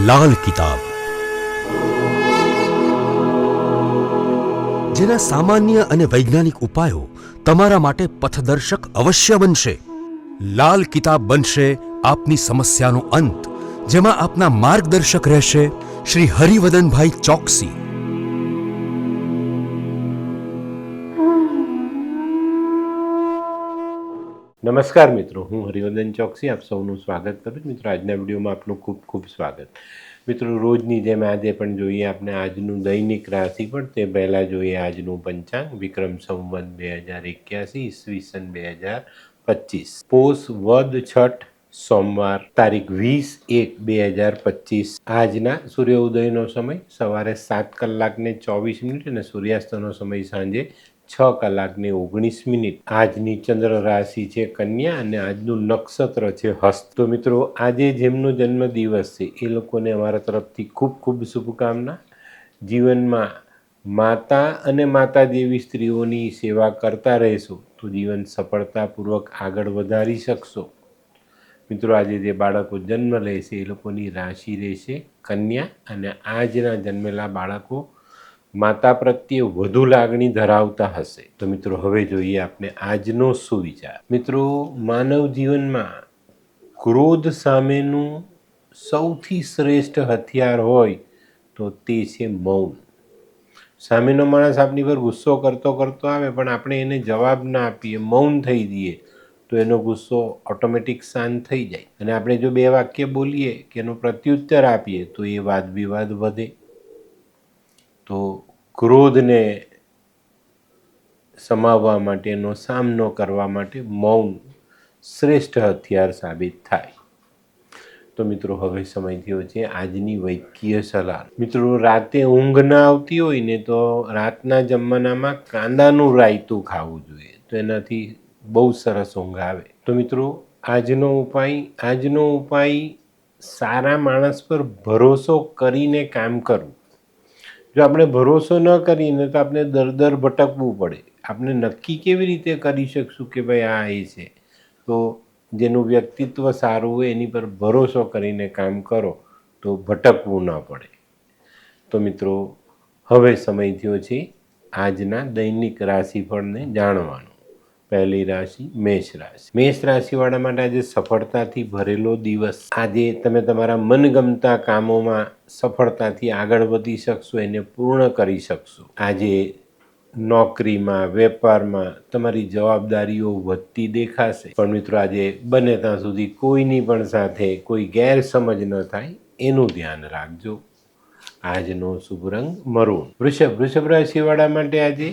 લાલ કિતાબ, જેના સામાન્ય અને વૈજ્ઞાનિક ઉપાયો તમારા માટે પથદર્શક અવશ્ય બનશે. લાલ કિતાબ બનશે આપની સમસ્યાનો અંત, જેમાં આપના માર્ગદર્શક રહેશે શ્રી હરિવદનભાઈ ચોકસી. નમસ્કાર મિત્રો, હું હરિવદન ચોકસી આપ સૌનું સ્વાગત કરું છું. મિત્રો, આજના વિડીયોમાં આપનું ખૂબ ખૂબ સ્વાગત. મિત્રો, રોજની જેમ આજે પણ જોઈએ આપણે આજનું દૈનિક રાશિફળ. તે પહેલાં જોઈએ આજનું પંચાંગ. વિક્રમ સંવત 2081 ઈસવીસન 2025, પોષ વદ છઠ સોમવાર, તારીખ 20/1/2025. આજના સૂર્યોદયનો સમય સવારે 7:24 અને સૂર્યાસ્તનો સમય સાંજે 6:19. આજની ચંદ્ર રાશિ છે કન્યા અને આજનું નક્ષત્ર છે હસ્ત. તો મિત્રો, આજે જેમનો જન્મદિવસ છે એ લોકોને અમારા તરફથી ખૂબ ખૂબ શુભકામના. જીવનમાં માતા અને માતા જેવી સ્ત્રીઓની સેવા કરતા રહેશો તો જીવન સફળતાપૂર્વક આગળ વધારી શકશો. મિત્રો, આજે જે બાળકો જન્મ લેશે એ લોકોની રાશિ રહેશે કન્યા અને આજના જન્મેલા બાળકો માતા પ્રત્યે વધુ લાગણી ધરાવતા હશે. તો મિત્રો, હવે જોઈએ આપણે આજનો સુવિચાર. મિત્રો, માનવ જીવનમાં ક્રોધ સામેનું સૌથી શ્રેષ્ઠ હથિયાર હોય તો તે છે મૌન. સામેનો માણસ આપણી પર ગુસ્સો કરતો આવે પણ આપણે એને જવાબ ના આપીએ, મૌન થઈ જઈએ તો એનો ગુસ્સો ઓટોમેટિક શાંત થઈ જાય. અને આપણે જો બે વાક્ય બોલીએ કે એનો પ્રત્યુત્તર આપીએ તો એ વાદ વિવાદ વધે. તો ક્રોધને સમાવવા માટેનો સામનો કરવા માટે મૌન શ્રેષ્ઠ હથિયાર સાબિત થાય. તો મિત્રો, હવે સમય થયો છે આજની વૈદ્યકીય સલાહ. મિત્રો, રાતે ઊંઘ ના આવતી હોય ને તો રાતના જમવાનામાં કાંદાનું રાયતું ખાવું જોઈએ, તો એનાથી બહુ સરસ ઊંઘ આવે. તો મિત્રો, આજનો ઉપાય સારા માણસ પર ભરોસો કરીને કામ કરવું. જો આપણે ભરોસો ન કરીને તો આપણે દર ભટકવું પડે. આપણે નક્કી કેવી રીતે કરી શકશું કે ભાઈ આ એ છે? તો જેનું વ્યક્તિત્વ સારું હોય એની પર ભરોસો કરીને કામ કરો તો ભટકવું ન પડે. તો મિત્રો, હવે સમય થયો છે આજના દૈનિક રાશિફળને જાણવાનો. પહેલી રાશિ મેષ રાશિ. મેષ રાશિવાળા માટે આજે સફળતાથી ભરેલો દિવસ. આજે તમે તમારા મનગમતા કામોમાં સફળતાથી આગળ વધી શકશો, એને પૂર્ણ કરી શકશો. આજે નોકરીમાં, વેપારમાં તમારી જવાબદારીઓ વધતી દેખાશે. પણ મિત્રો, આજે બને ત્યાં સુધી કોઈની પણ સાથે કોઈ ગેરસમજ ન થાય એનું ધ્યાન રાખજો. આજનો શુભ રંગ મરૂન. વૃષભ રાશિવાળા માટે આજે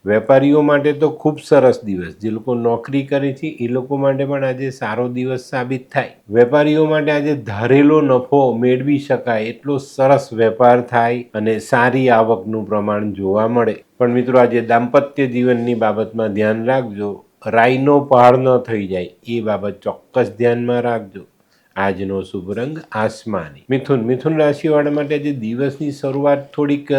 વેપારીઓ માટે તો ખૂબ સરસ દિવસ. જે લોકો નોકરી કરે છે એ લોકો માટે પણ આજે સારો દિવસ સાબિત થાય. વેપારીઓ માટે આજે ધારેલો નફો મેળવી શકાય એટલો સરસ વેપાર થાય અને સારી આવકનું પ્રમાણ જોવા મળે. પણ મિત્રો, આજે દાંપત્ય જીવનની બાબતમાં ધ્યાન રાખજો. રાઈનો પહાડ ન થઈ જાય એ બાબત ચોક્કસ ધ્યાનમાં રાખજો. આજનો શુભ રંગ આસમાની. મિથુન રાશિવાળા માટે આજે દિવસની શરૂઆત થોડીક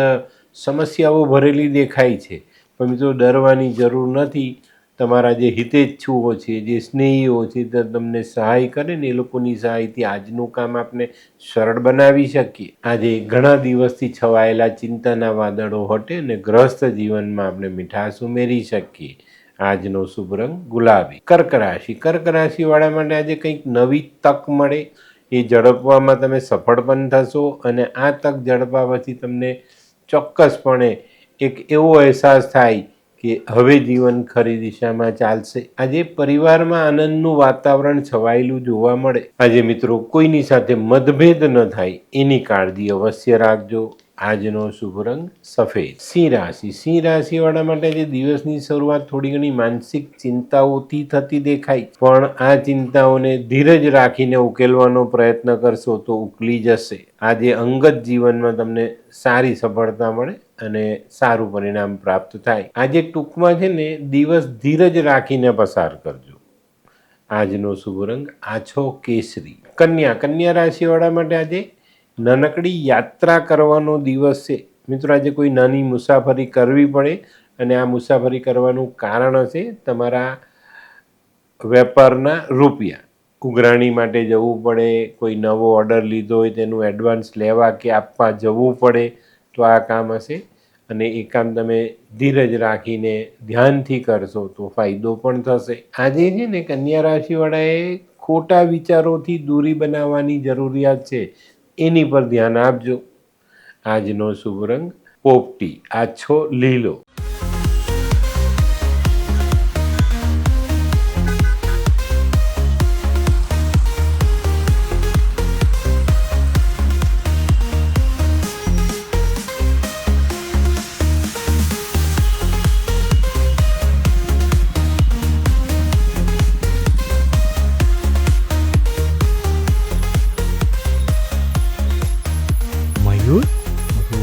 સમસ્યાઓ ભરેલી દેખાય છે. પણ મિત્રો, ડરવાની જરૂર નથી. તમારા જે હિતેચ્છુઓ છે, જે સ્નેહીઓ છે, તે તમને સહાય કરે ને એ લોકોની સહાયથી આજનું કામ આપણે સરળ બનાવી શકીએ. આજે ઘણા દિવસથી છવાયેલા ચિંતાના વાદળો હટે ને ગ્રસ્ત જીવનમાં આપણે મીઠાશ ઉમેરી શકીએ. આજનો શુભ રંગ ગુલાબી. કર્ક રાશિવાળા માટે આજે કંઈક નવી તક મળે. એ ઝડપવામાં તમે સફળ પણ થશો અને આ તક ઝડપાવવાથી તમને ચોક્કસપણે એક એવો અહેસાસ થાય કે હવે જીવન ખરી દિશામાં ચાલશે. આજે પરિવારમાં આનંદનું વાતાવરણ છવાયેલું જોવા મળે. આજે મિત્રો, કોઈની સાથે મતભેદ ન થાય એની કાળજી અવશ્ય રાખજો. આજનો શુભ રંગ સફેદ. સિંહ રાશિવાળા માટે આજે દિવસની શરૂઆત થોડી ઘણી માનસિક ચિંતાઓથી થતી દેખાય, પણ આ ચિંતાઓને ધીરજ રાખીને ઉકેલવાનો પ્રયત્ન કરશો તો ઉકલી જશે. આજે અંગત જીવનમાં તમને સારી સફળતા મળે અને સારું પરિણામ પ્રાપ્ત થાય. આજે ટૂંકમાં છે ને દિવસ ધીરજ રાખીને પસાર કરજો. આજનો શુભ રંગ આછો કેસરી. કન્યા રાશિવાળા માટે આજે નાનકડી યાત્રા કરવાનો દિવસ છે. મિત્રો, આજે કોઈ નાની મુસાફરી કરવી પડે અને આ મુસાફરી કરવાનું કારણ હશે તમારા વેપારના રૂપિયા. ઉઘરાણી માટે જવું પડે, કોઈ નવો ઓર્ડર લીધો હોય તેનું એડવાન્સ લેવા કે આપવા જવું પડે તો આ કામ હશે. અને એ કામ તમે ધીરજ રાખીને ધ્યાનથી કરશો તો ફાયદો પણ થશે. આજે છે ને કન્યા રાશિવાળાએ ખોટા વિચારોથી દૂરી બનાવવાની જરૂરિયાત છે, એની પર ધ્યાન આપજો. આજનો શુભ રંગ પોપટી, આછો લીલો. મયુર,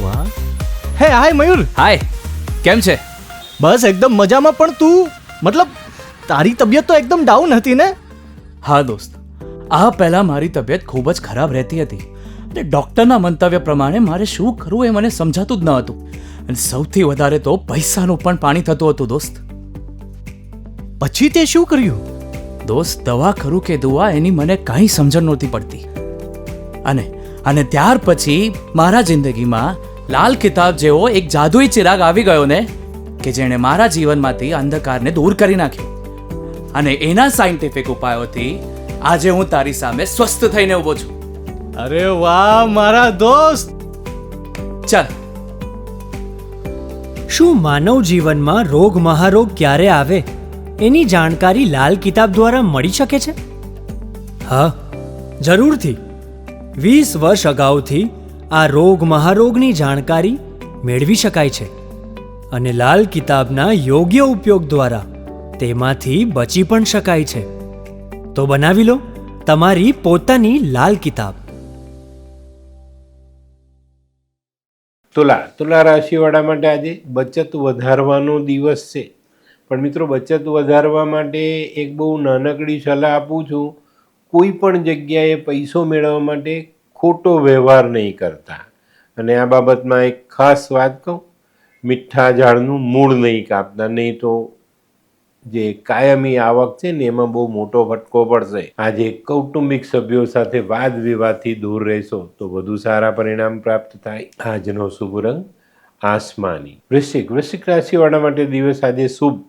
વાહ. હે હાય મયુર. હાય, કેમ છે? બસ એકદમ મજામાં. પણ તું મતલબ તારી તબિયત તો એકદમ ડાઉન હતી ને? હા દોસ્ત, આ પહેલા મારી તબિયત ખૂબ જ ખરાબ રહેતી હતી અને ડૉક્ટરના મંતવ્ય પ્રમાણે મારે શું કરવું એ મને સમજાતું જ ન હતું. અને સૌથી વધારે તો પૈસાનું પણ પાણી થતું હતું દોસ્ત. પછી તે શું કર્યું? દોસ્ત, દવા કરું કે દુઆ એની મને કાંઈ સમજણ નહોતી પડતી. અને ત્યાર પછી મારા જિંદગીમાં લાલ કિતાબ જેવો એક જાદુઈ ચિરાગ આવી ગયો ને, કે જેણે મારા જીવનમાંથી અંધકારને દૂર કરી નાખ્યો. અને એના સાયન્ટિફિક ઉપાયોથી આજે હું તારી સામે સ્વસ્થ થઈને ઊભો છું. અરે વાહ મારા દોસ્ત. ચાલ. શું માનવ જીવનમાં રોગ મહારોગ ક્યારે આવે એની જાણકારી લાલ કિતાબ દ્વારા મળી શકે છે? હા, જરૂરથી. 20 વર્ષ અગાઉથી આ રોગ મહારોગની જાણકારી મેળવી શકાય છે અને લાલ કિતાબના યોગ્ય ઉપયોગ દ્વારા તેમાંથી બચી પણ શકાય છે. તો બનાવી લો તમારી પોતાની લાલ કિતાબ. તુલા રાશિવાળા માટે આજે બચત વધારવાનો દિવસ છે. પણ મિત્રો, બચત વધારવા માટે એક બહુ નાનકડી સલાહ આપું છું. કોઈ પણ જગ્યાએ પૈસો મેળવવા માટે ખોટો વ્યવહાર નહીં કરતા. અને આ બાબતમાં એક ખાસ વાત કહું, મીઠા ઝાડનું મૂળ નહીં કાપતા, નહીં તો જે કાયમી આવક છે ને એમાં બહુ મોટો ફટકો પડશે. આજે કૌટુંબિક સભ્યો સાથે વાદ વિવાદથી દૂર રહેશો તો વધુ સારા પરિણામ પ્રાપ્ત થાય. આજનો શુભ રંગ આસમાની. વૃશ્ચિક રાશિવાળા માટે દિવસ આજે શુભ.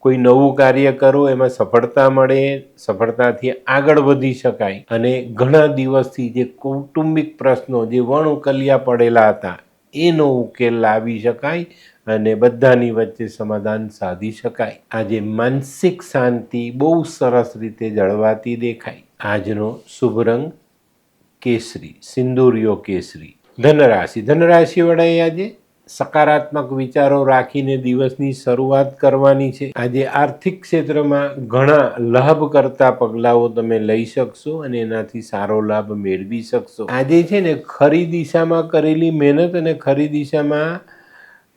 કોઈ નવું કાર્ય કરો, એમાં સફળતા મળે, સફળતાથી આગળ વધી શકાય. અને ઘણા દિવસથી જે કૌટુંબિક પ્રશ્નો જે વણઉકલ્યા પડેલા હતા એનો ઉકેલ લાવી શકાય અને બધાની વચ્ચે સમાધાન સાધી શકાય. આજે માનસિક શાંતિ બહુ સરસ રીતે જળવાતી દેખાય. આજનો શુભ રંગ કેસરી, સિંદૂરિયો કેસરી. ધનરાશિવાળાએ આજે સકારાત્મક વિચારો રાખીને દિવસની શરૂઆત કરવાની છે. આજે આર્થિક ક્ષેત્રમાં ઘણા લાભ કરતા પગલાઓ તમે લઈ શકશો અને એનાથી સારો લાભ મેળવી શકશો. આજે છે ને ખરી દિશામાં કરેલી મહેનત અને ખરી દિશામાં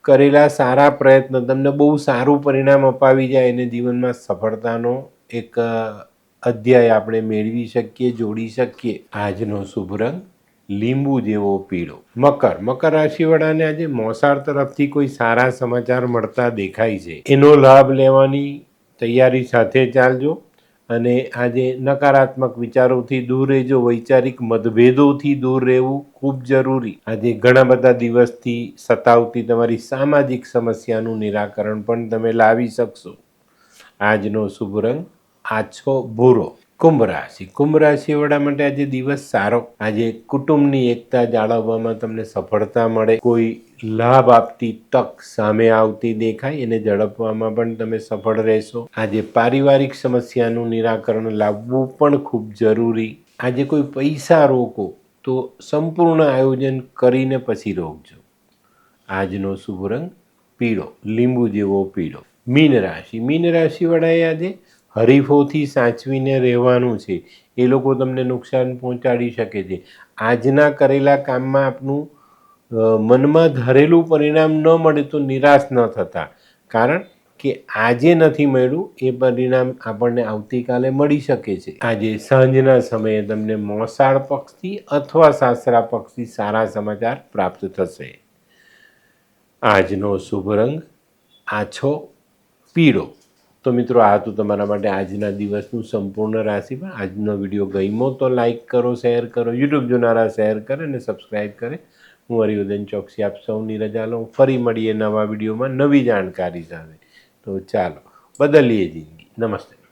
કરેલા સારા પ્રયત્ન તમને બહુ સારું પરિણામ અપાવી જાય અને જીવનમાં સફળતાનો એક અધ્યાય આપણે મેળવી શકીએ, જોડી શકીએ. આજનો શુભ રંગ લીંબુ જેવો પીળો. મકર રાશિવાળાને આજે મોસાળ તરફથી કોઈ સારા સમાચાર મળતા દેખાય છે. એનો લાભ લેવાની તૈયારી સાથે ચાલજો. અને આજે નકારાત્મક વિચારોથી દૂર રહેજો. વૈચારિક મતભેદોથી દૂર રહેવું ખૂબ જરૂરી. આજે ઘણા બધા દિવસથી સતાવતી તમારી સામાજિક સમસ્યાનું નિરાકરણ પણ તમે લાવી શકશો. આજનો શુભ રંગ આછો ભૂરો. કુંભ રાશિવાળા માટે આજે દિવસ સારો. આજે કુટુંબની એકતા જાળવવામાં તમને સફળતા મળે. કોઈ લાભ આપતી તક સામે આવતી દેખાય એને ઝડપવામાં પણ તમે સફળ રહેશો. આજે પારિવારિક સમસ્યાનું નિરાકરણ લાવવું પણ ખૂબ જરૂરી. આજે કોઈ પૈસા રોકો તો સંપૂર્ણ આયોજન કરીને પછી રોકજો. આજનો શુભ રંગ પીળો, લીંબુ જેવો પીળો. મીન રાશિવાળાએ આજે હરીફોથી સાચવીને રહેવાનું છે. એ લોકો તમને નુકસાન પહોંચાડી શકે છે. આજના કરેલા કામમાં આપનું મનમાં ધારેલું પરિણામ ન મળે તો નિરાશ ન થતા. કારણ કે આજે નથી મળ્યું એ પરિણામ આપણને આવતીકાલે મળી શકે છે. આજે સાંજના સમયે તમને મોસાળ પક્ષથી અથવા સાસરા પક્ષથી સારા સમાચાર પ્રાપ્ત થશે. આજનો શુભ રંગ આછો પીળો, તો મિત્રો આ તો તમારા માટે આજના દિવસનું સંપૂર્ણ રાશિફળ. આજનો વિડીયો ગમ્યો તો લાઈક કરો, શેર કરો, યુટ્યુબ જોનારા શેર કરે અને સબસ્ક્રાઈબ કરે. હું હરિવર્ધન ચોકસી આપ સૌની રજા લઉં. ફરી મળીએ નવા વિડીયોમાં નવી જાણકારી સાથે. તો ચાલો બદલીએ જિંદગી. નમસ્તે.